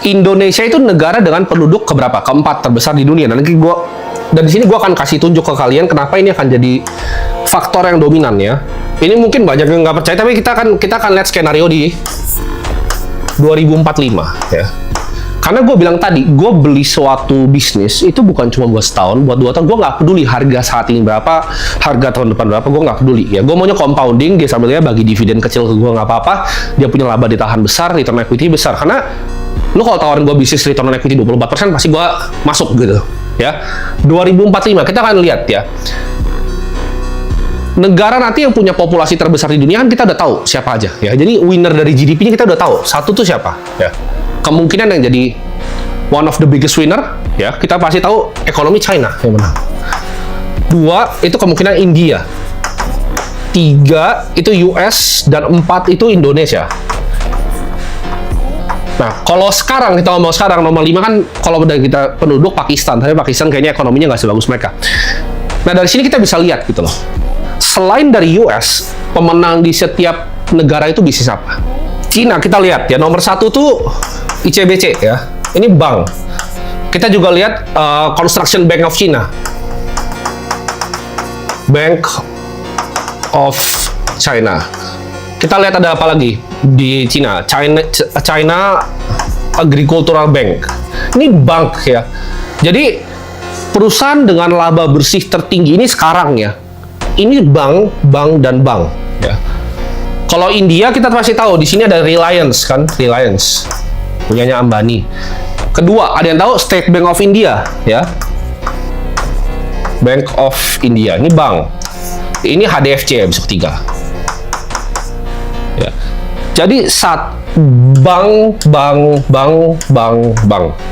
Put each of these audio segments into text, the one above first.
Indonesia itu negara dengan penduduk keberapa? Keempat terbesar di dunia. Dan di sini gua akan kasih tunjuk ke kalian kenapa ini akan jadi faktor yang dominan ya. Ini mungkin banyak yang nggak percaya, tapi kita akan lihat skenario di 2045 ya. Karena gue bilang tadi, gue beli suatu bisnis itu bukan cuma buat setahun, buat 2 tahun. Gue nggak peduli harga saat ini berapa, harga tahun depan berapa, gue nggak peduli ya. Gue maunya compounding, dia sambilnya bagi dividen kecil ke gue nggak apa-apa. Dia punya laba ditahan besar, return equity besar. Karena lu kalau tawarin gue bisnis return equity 24%, pasti gue masuk gitu ya. 2045 kita akan lihat ya. Negara nanti yang punya populasi terbesar di dunia kan kita udah tahu siapa aja ya. Jadi winner dari GDP-nya kita udah tahu. Satu tuh siapa ya. Kemungkinan yang jadi one of the biggest winner ya, kita pasti tahu ekonomi China yang menang. 2 itu kemungkinan India. 3 itu US dan 4 itu Indonesia. Nah, kalau sekarang kita ngomong sekarang nomor 5 kan kalau dari kita penduduk Pakistan, tapi Pakistan kayaknya ekonominya nggak sebagus mereka. Nah, dari sini kita bisa lihat gitu loh. Selain dari US, pemenang di setiap negara itu bisnis apa? Cina kita lihat ya, nomor 1 tuh ICBC ya. Ini bank. Kita juga lihat Construction Bank of China. Bank of China. Kita lihat ada apa lagi di China. China Agricultural Bank. Ini bank ya. Jadi perusahaan dengan laba bersih tertinggi ini sekarang ya. Ini bank ya. Kalau India kita pasti tahu di sini ada Reliance kan, Reliance punyanya Ambani. Kedua, ada yang tahu State Bank of India ya. Bank of India ini bank. Ini HDFC ya, bisa ketiga. Ya. Jadi bank.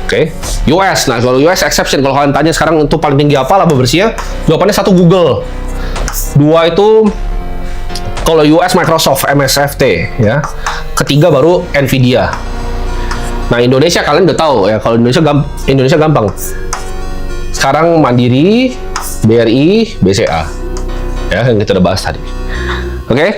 Oke. US. Nah, kalau US exception, kalau kalian tanya sekarang untuk paling tinggi apa laba bersihnya, jawabannya 1 Google. 2 itu kalau US Microsoft MSFT ya. Ketiga baru Nvidia. Nah, Indonesia kalian udah tahu ya, kalau Indonesia gampang. Sekarang Mandiri, BRI, BCA. Ya, yang kita udah bahas tadi. Oke,